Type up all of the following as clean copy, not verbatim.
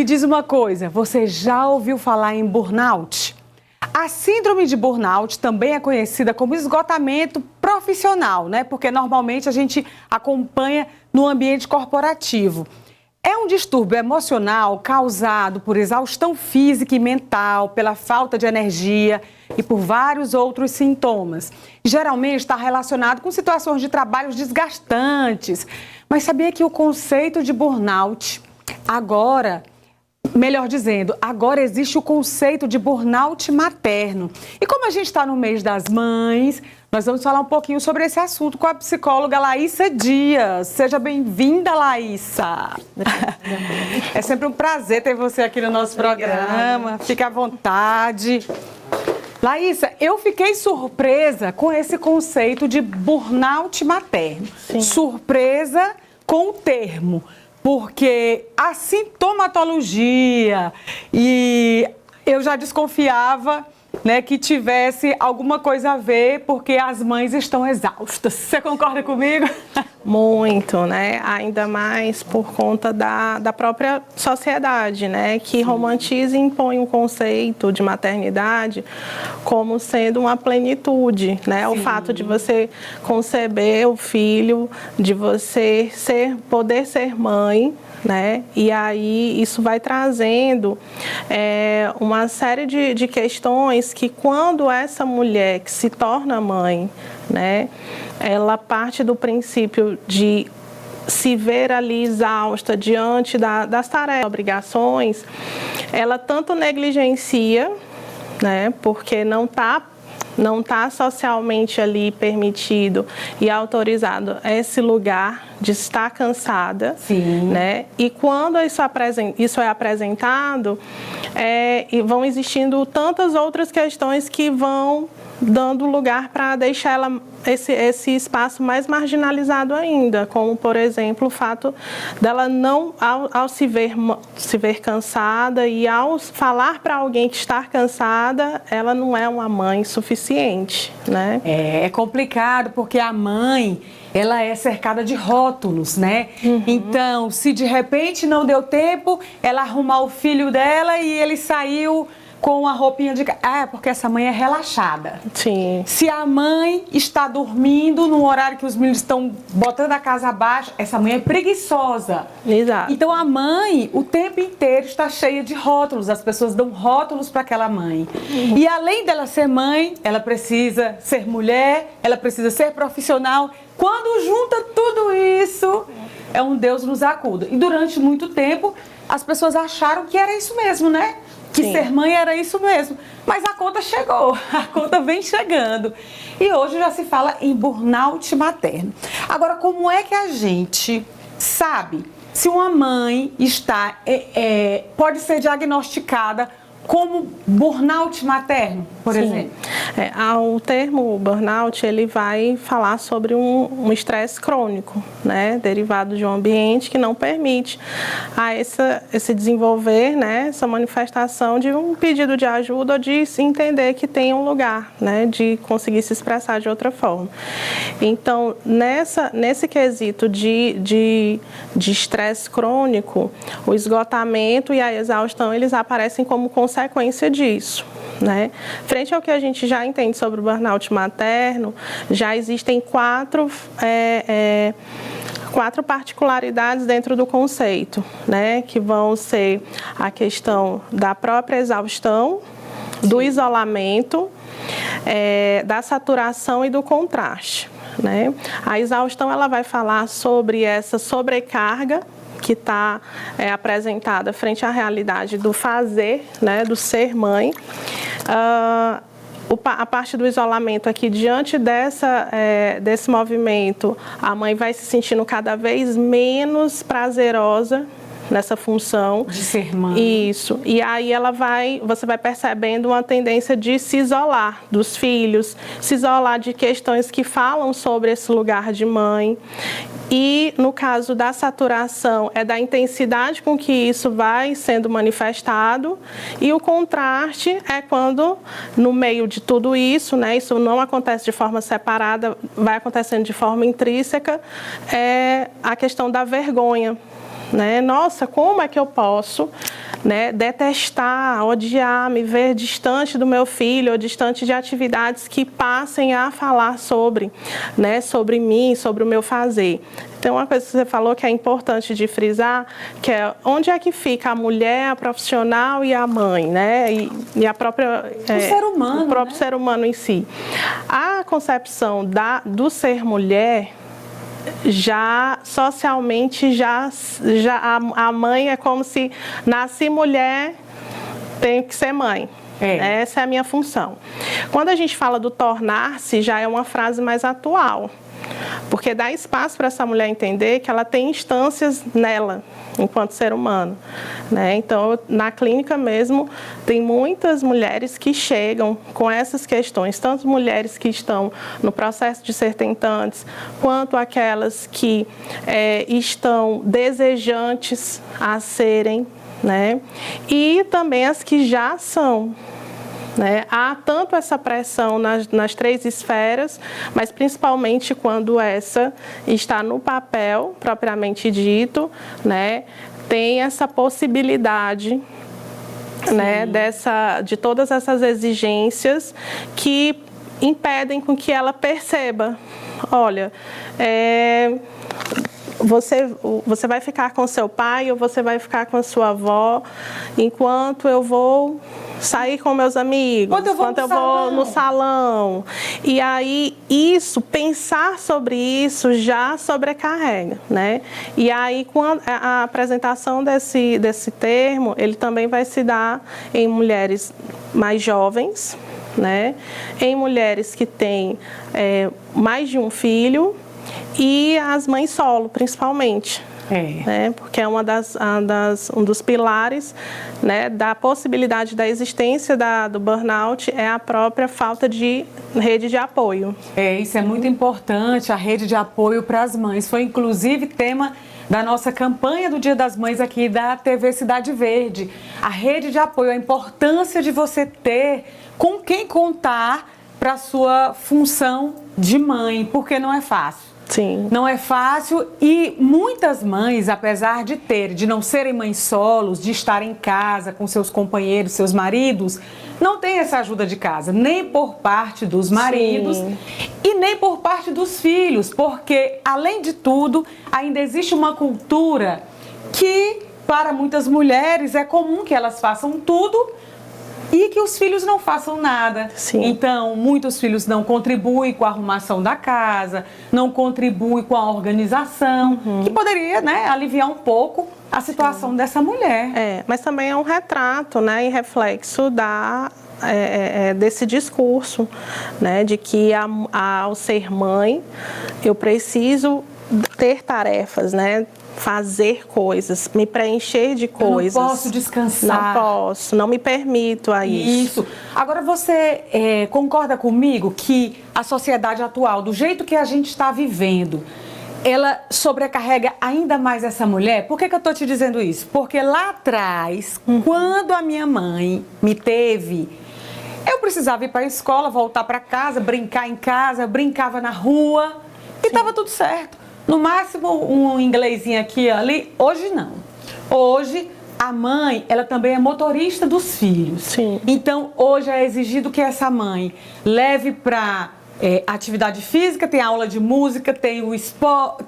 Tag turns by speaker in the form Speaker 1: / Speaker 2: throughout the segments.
Speaker 1: Me diz uma coisa, você já ouviu falar em burnout? A síndrome de burnout também é conhecida como esgotamento profissional, né? Porque normalmente a gente acompanha no ambiente corporativo. É um distúrbio emocional causado por exaustão física e mental, pela falta de energia e por vários outros sintomas. Geralmente está relacionado com situações de trabalhos desgastantes. Mas sabia que o conceito de burnout agora... Melhor dizendo, agora existe o conceito de burnout materno. E como a gente está no mês das mães, nós vamos falar um pouquinho sobre esse assunto com a psicóloga Laíssa Dias. Seja bem-vinda, Laíssa. É sempre um prazer ter você aqui no nosso programa. Fique à vontade. Laíssa, eu fiquei surpresa com esse conceito de burnout materno.
Speaker 2: Sim.
Speaker 1: Surpresa com o termo. Porque a sintomatologia, e eu já desconfiava, né, que tivesse alguma coisa a ver, porque as mães estão exaustas. Você concorda comigo?
Speaker 2: Muito, né? Ainda mais por conta da própria sociedade, né? Que romantiza e impõe um conceito de maternidade como sendo uma plenitude, né? Sim. O fato de você conceber o filho, de você poder ser mãe, né? E aí isso vai trazendo uma série de questões que quando essa mulher que se torna mãe, né? Ela parte do princípio de se ver ali exausta diante das tarefas, obrigações, ela tanto negligencia, né? Porque não está socialmente ali permitido e autorizado esse lugar de estar cansada.
Speaker 1: Sim.
Speaker 2: Né? E quando isso é apresentado, e vão existindo tantas outras questões que vão dando lugar para deixar esse espaço mais marginalizado ainda, como, por exemplo, o fato dela não, ao se ver cansada e ao falar para alguém que está cansada, ela não é uma mãe suficiente, né?
Speaker 1: É complicado, porque a mãe, ela é cercada de rótulos, né? Uhum. Então, se de repente não deu tempo, ela arrumar o filho dela e ele saiu com a roupinha de... porque essa mãe é relaxada.
Speaker 2: Sim.
Speaker 1: Se a mãe está dormindo no horário que os meninos estão botando a casa abaixo, essa mãe é preguiçosa.
Speaker 2: Exato.
Speaker 1: Então a mãe, o tempo inteiro, está cheia de rótulos. As pessoas dão rótulos para aquela mãe. Uhum. E além dela ser mãe, ela precisa ser mulher, ela precisa ser profissional. Quando junta tudo isso, é um Deus nos acuda. E durante muito tempo, as pessoas acharam que era isso mesmo, né? Que Sim. Ser mãe era isso mesmo. Mas a conta chegou, a conta vem chegando. E hoje já se fala em burnout materno. Agora, como é que a gente sabe se uma mãe pode ser diagnosticada como burnout materno, por
Speaker 2: Sim.
Speaker 1: exemplo?
Speaker 2: O termo burnout, ele vai falar sobre um estresse crônico, né, derivado de um ambiente que não permite esse desenvolver, né, essa manifestação de um pedido de ajuda ou de se entender que tem um lugar, né, de conseguir se expressar de outra forma. Então, nesse quesito de estresse crônico, o esgotamento e a exaustão, eles aparecem como consequência disso, né? Frente ao que a gente já entende sobre o burnout materno, já existem quatro particularidades dentro do conceito, né? Que vão ser a questão da própria exaustão, do isolamento, da saturação e do contraste, né? A exaustão, ela vai falar sobre essa sobrecarga que está apresentada frente à realidade do fazer, né, do ser mãe. A parte do isolamento aqui, diante desse movimento, a mãe vai se sentindo cada vez menos prazerosa nessa função
Speaker 1: de ser mãe.
Speaker 2: Isso. E aí você vai percebendo uma tendência de se isolar dos filhos, se isolar de questões que falam sobre esse lugar de mãe. E no caso da saturação, é da intensidade com que isso vai sendo manifestado, e o contraste é quando, no meio de tudo isso, né, isso não acontece de forma separada, vai acontecendo de forma intrínseca, é a questão da vergonha, né? Nossa, como é que eu posso, né, detestar, odiar, me ver distante do meu filho ou distante de atividades que passem a falar sobre, né, sobre mim, sobre o meu fazer. Então, uma coisa que você falou que é importante de frisar, que é onde é que fica a mulher, a profissional e a mãe, né? E a própria...
Speaker 1: O ser humano,
Speaker 2: o próprio
Speaker 1: né?
Speaker 2: ser humano em si. A concepção do ser mulher, já socialmente, a mãe é como se nasci mulher, tenho que ser mãe. Essa é a minha função. Quando a gente fala do tornar-se, já é uma frase mais atual. Porque dá espaço para essa mulher entender que ela tem instâncias nela, enquanto ser humano, né? Então, na clínica mesmo, tem muitas mulheres que chegam com essas questões, tanto mulheres que estão no processo de ser tentantes, quanto aquelas que estão desejantes a serem, né? E também as que já são. Né? Há tanto essa pressão nas 3 esferas, mas principalmente quando essa está no papel, propriamente dito, né? Tem essa possibilidade, né, de todas essas exigências que impedem com que ela perceba, olha, você vai ficar com seu pai ou você vai ficar com a sua avó enquanto eu vou sair com meus amigos, enquanto eu vou no salão. E aí, pensar sobre isso já sobrecarrega, né? E aí, quando a apresentação desse termo, ele também vai se dar em mulheres mais jovens, né? Em mulheres que têm mais de um filho, e as mães solo, principalmente. Né? Porque é um dos pilares, né, da possibilidade da existência do burnout é a própria falta de rede de apoio.
Speaker 1: Isso é muito importante, a rede de apoio para as mães. Foi inclusive tema da nossa campanha do Dia das Mães aqui da TV Cidade Verde. A rede de apoio, a importância de você ter com quem contar para a sua função de mãe, porque não é fácil.
Speaker 2: Sim.
Speaker 1: Não é fácil e muitas mães, apesar de não serem mães solos, de estar em casa com seus companheiros, seus maridos, não têm essa ajuda de casa, nem por parte dos maridos. Sim. E nem por parte dos filhos, porque, além de tudo, ainda existe uma cultura que, para muitas mulheres, é comum que elas façam tudo e que os filhos não façam nada.
Speaker 2: Sim.
Speaker 1: Então, muitos filhos não contribuem com a arrumação da casa, não contribuem com a organização, que poderia, né, aliviar um pouco a situação dessa mulher.
Speaker 2: Mas também é um retrato, né, e reflexo desse discurso, né, de que ao ser mãe eu preciso ter tarefas, né, fazer coisas, me preencher de coisas.
Speaker 1: Eu não posso descansar.
Speaker 2: Não posso, não me permito a isso.
Speaker 1: Agora, você concorda comigo que a sociedade atual, do jeito que a gente está vivendo, ela sobrecarrega ainda mais essa mulher? Por que eu estou te dizendo isso? Porque lá atrás, quando a minha mãe me teve, eu precisava ir para a escola, voltar para casa, brincar em casa, brincava na rua e estava tudo certo. No máximo, um inglesinho aqui e ali. Hoje não. Hoje, a mãe, ela também é motorista dos filhos.
Speaker 2: Sim.
Speaker 1: Então, hoje é exigido que essa mãe leve para atividade física, tem aula de música, tem o esporte,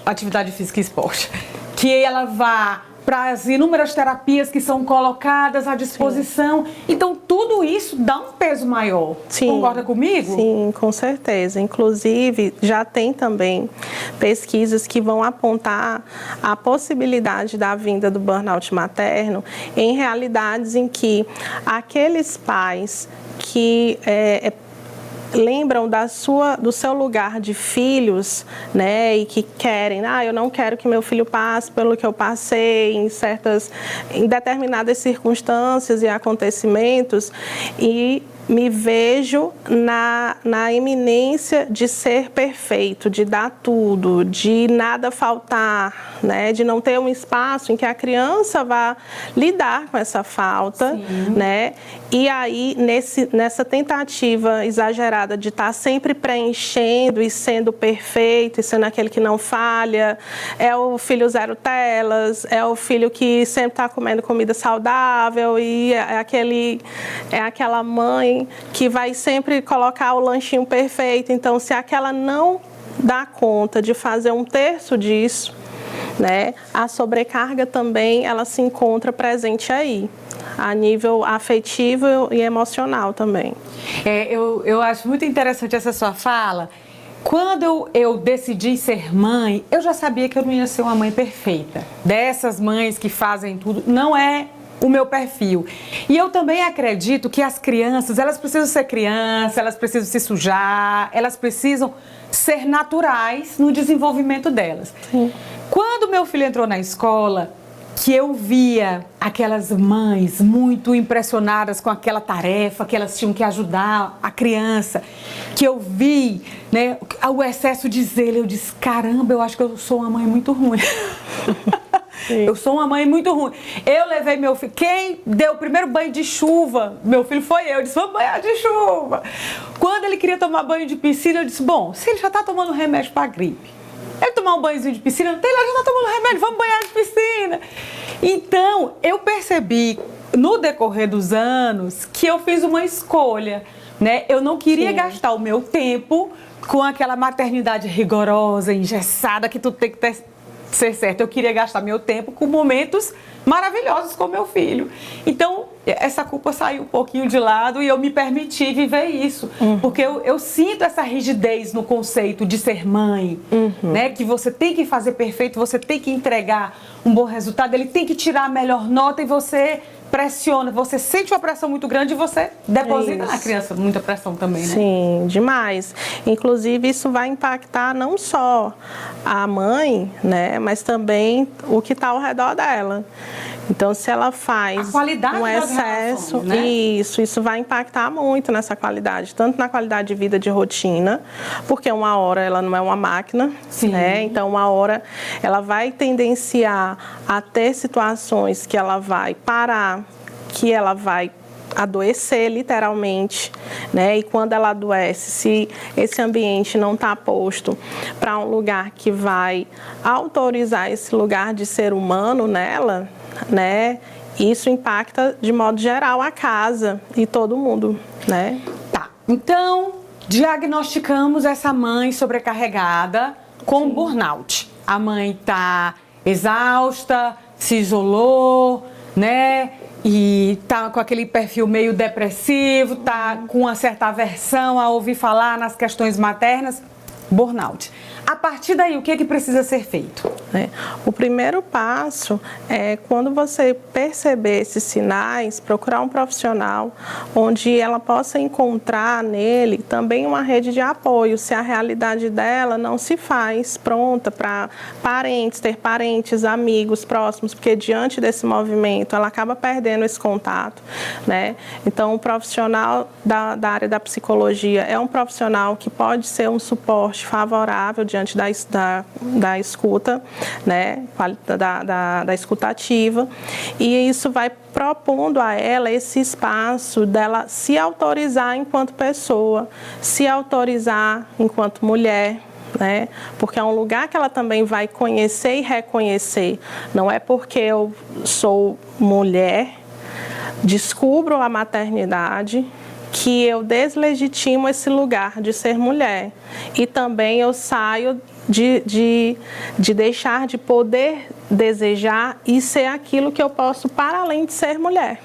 Speaker 1: atividade física e esporte. Que ela vá para as inúmeras terapias que são colocadas à disposição. Sim. Então, tudo isso dá um peso maior.
Speaker 2: Sim.
Speaker 1: Concorda comigo?
Speaker 2: Sim, com certeza. Inclusive, já tem também pesquisas que vão apontar a possibilidade da vinda do burnout materno em realidades em que aqueles pais que lembram do seu lugar de filhos, né, e que querem, eu não quero que meu filho passe pelo que eu passei em determinadas circunstâncias e acontecimentos, e me vejo na iminência de ser perfeito, de dar tudo, de nada faltar, né? De não ter um espaço em que a criança vá lidar com essa falta, né? E aí, nessa tentativa exagerada de estar sempre preenchendo e sendo perfeito, e sendo aquele que não falha, é o filho zero telas, é o filho que sempre está comendo comida saudável, e é aquela mãe que vai sempre colocar o lanchinho perfeito. Então, se aquela não dá conta de fazer 1/3 disso, né, a sobrecarga também ela se encontra presente aí, a nível afetivo e emocional também.
Speaker 1: Eu acho muito interessante essa sua fala. Quando eu decidi ser mãe, eu já sabia que eu não ia ser uma mãe perfeita. Dessas mães que fazem tudo, não é o meu perfil. E eu também acredito que as crianças, elas precisam ser crianças, elas precisam se sujar, elas precisam ser naturais no desenvolvimento delas. Sim. Quando meu filho entrou na escola, que eu via aquelas mães muito impressionadas com aquela tarefa, que elas tinham que ajudar a criança, que eu vi, né, o excesso de zelo, eu disse, caramba, eu acho que eu sou uma mãe muito ruim. Sim. Eu sou uma mãe muito ruim. Eu levei meu filho. Quem deu o primeiro banho de chuva? Meu filho foi eu. Disse, vamos banhar de chuva. Quando ele queria tomar banho de piscina, eu disse, bom, se ele já está tomando remédio para gripe, ele tomar um banhozinho de piscina, não tem lá, já está tomando remédio, vamos banhar de piscina. Então, eu percebi no decorrer dos anos que eu fiz uma escolha, né? Eu não queria gastar o meu tempo com aquela maternidade rigorosa, engessada, que tudo tem que ser certo. Eu queria gastar meu tempo com momentos maravilhosos com meu filho. Então, essa culpa saiu um pouquinho de lado e eu me permiti viver isso. Porque eu sinto essa rigidez no conceito de ser mãe, né? Que você tem que fazer perfeito, você tem que entregar um bom resultado, ele tem que tirar a melhor nota e você pressiona, você sente uma pressão muito grande e você deposita na criança muita pressão também, né?
Speaker 2: Sim, demais. Inclusive, isso vai impactar não só a mãe, né, mas também o que está ao redor dela. Então, se ela faz um excesso,
Speaker 1: né?
Speaker 2: isso vai impactar muito nessa qualidade, tanto na qualidade de vida de rotina, porque uma hora ela não é uma máquina, né? Então, uma hora ela vai tendenciar a ter situações que ela vai parar, que ela vai adoecer literalmente, né? E quando ela adoece, se esse ambiente não está posto para um lugar que vai autorizar esse lugar de ser humano nela, né? Isso impacta de modo geral a casa e todo mundo, né?
Speaker 1: Tá. Então, diagnosticamos essa mãe sobrecarregada com burnout. A mãe tá exausta, se isolou, né? E tá com aquele perfil meio depressivo, tá com uma certa aversão a ouvir falar nas questões maternas, burnout. A partir daí, o que é que precisa ser feito?
Speaker 2: O primeiro passo é, quando você perceber esses sinais, procurar um profissional onde ela possa encontrar nele também uma rede de apoio, se a realidade dela não se faz pronta para ter parentes, amigos próximos, porque diante desse movimento ela acaba perdendo esse contato, né? Então, o profissional da área da psicologia é um profissional que pode ser um suporte favorável diante da escuta, né, da escutativa, e isso vai propondo a ela esse espaço dela se autorizar enquanto pessoa, se autorizar enquanto mulher, né? Porque é um lugar que ela também vai conhecer e reconhecer. Não é porque eu sou mulher, descubro a maternidade, que eu deslegitimo esse lugar de ser mulher. E também eu saio de deixar de poder desejar e ser aquilo que eu posso para além de ser mulher.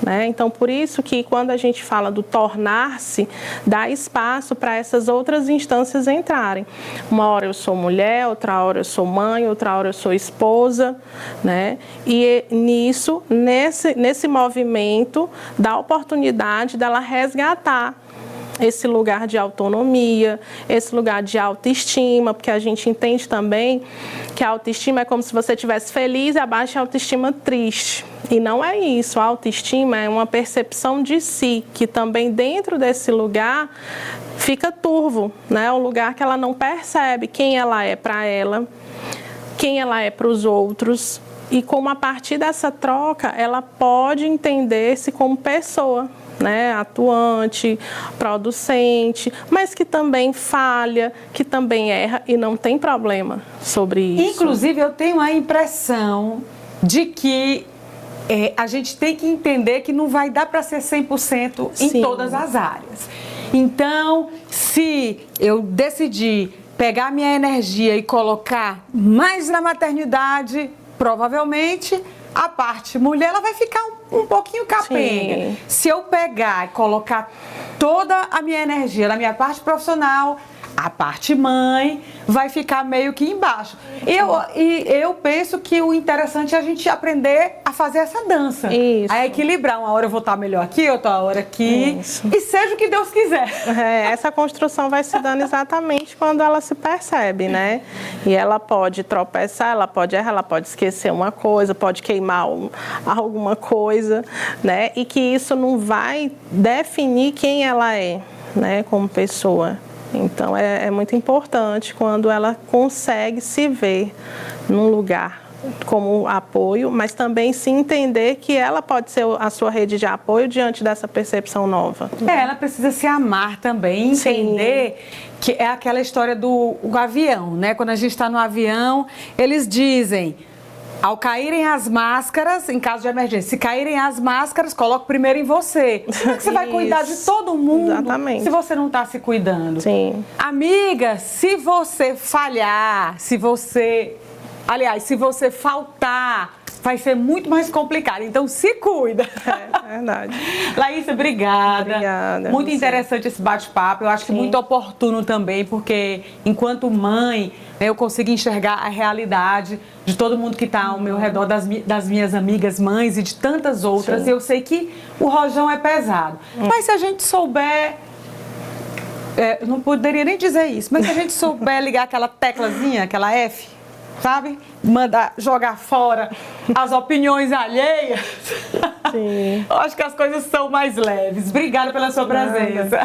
Speaker 2: Né? Então, por isso que quando a gente fala do tornar-se, dá espaço para essas outras instâncias entrarem. Uma hora eu sou mulher, outra hora eu sou mãe, outra hora eu sou esposa, né? E nisso, nesse movimento, dá a oportunidade dela resgatar esse lugar de autonomia, esse lugar de autoestima, porque a gente entende também que a autoestima é como se você estivesse feliz e a baixa autoestima triste. E não é isso. A autoestima é uma percepção de si, que também dentro desse lugar fica turvo, né? Um lugar que ela não percebe quem ela é para ela, quem ela é para os outros. E como a partir dessa troca, ela pode entender-se como pessoa, né, atuante, producente, mas que também falha, que também erra e não tem problema sobre isso.
Speaker 1: Inclusive, eu tenho a impressão de que a gente tem que entender que não vai dar para ser 100% em
Speaker 2: Sim.
Speaker 1: todas as áreas. Então, se eu decidir pegar minha energia e colocar mais na maternidade, provavelmente a parte mulher ela vai ficar um pouquinho capenga.
Speaker 2: Sim.
Speaker 1: Se eu pegar e colocar toda a minha energia na minha parte profissional, a parte mãe vai ficar meio que embaixo. Eu penso que o interessante é a gente aprender a fazer essa dança.
Speaker 2: Isso.
Speaker 1: A equilibrar. Uma hora eu vou estar melhor aqui, outra hora aqui.
Speaker 2: Isso.
Speaker 1: E seja o que Deus quiser.
Speaker 2: Essa construção vai se dando exatamente quando ela se percebe, né? E ela pode tropeçar, ela pode errar, ela pode esquecer uma coisa, pode queimar alguma coisa, né? E que isso não vai definir quem ela é, né? Como pessoa. Então, é muito importante quando ela consegue se ver num lugar como apoio, mas também se entender que ela pode ser a sua rede de apoio diante dessa percepção nova.
Speaker 1: Ela precisa se amar também, entender que é aquela história do avião, né? Quando a gente está no avião, eles dizem... Ao caírem as máscaras, em caso de emergência, se caírem as máscaras, coloque primeiro em você. Como é que você vai cuidar de todo mundo se você não está se cuidando?
Speaker 2: Sim.
Speaker 1: Amiga, se você falhar, se você faltar, vai ser muito mais complicado. Então, se cuida.
Speaker 2: É verdade.
Speaker 1: Laísa, obrigada.
Speaker 2: Obrigada.
Speaker 1: Muito interessante esse bate-papo. Eu acho que muito oportuno também, porque enquanto mãe, eu consigo enxergar a realidade de todo mundo que está ao meu redor, das minhas amigas mães e de tantas outras.
Speaker 2: Sim.
Speaker 1: Eu sei que o rojão é pesado. Mas se a gente souber... eu não poderia nem dizer isso, mas se a gente souber ligar aquela teclazinha, aquela F, sabe? Mandar jogar fora as opiniões alheias.
Speaker 2: Sim.
Speaker 1: Eu acho que as coisas são mais leves. Obrigada pela sua presença.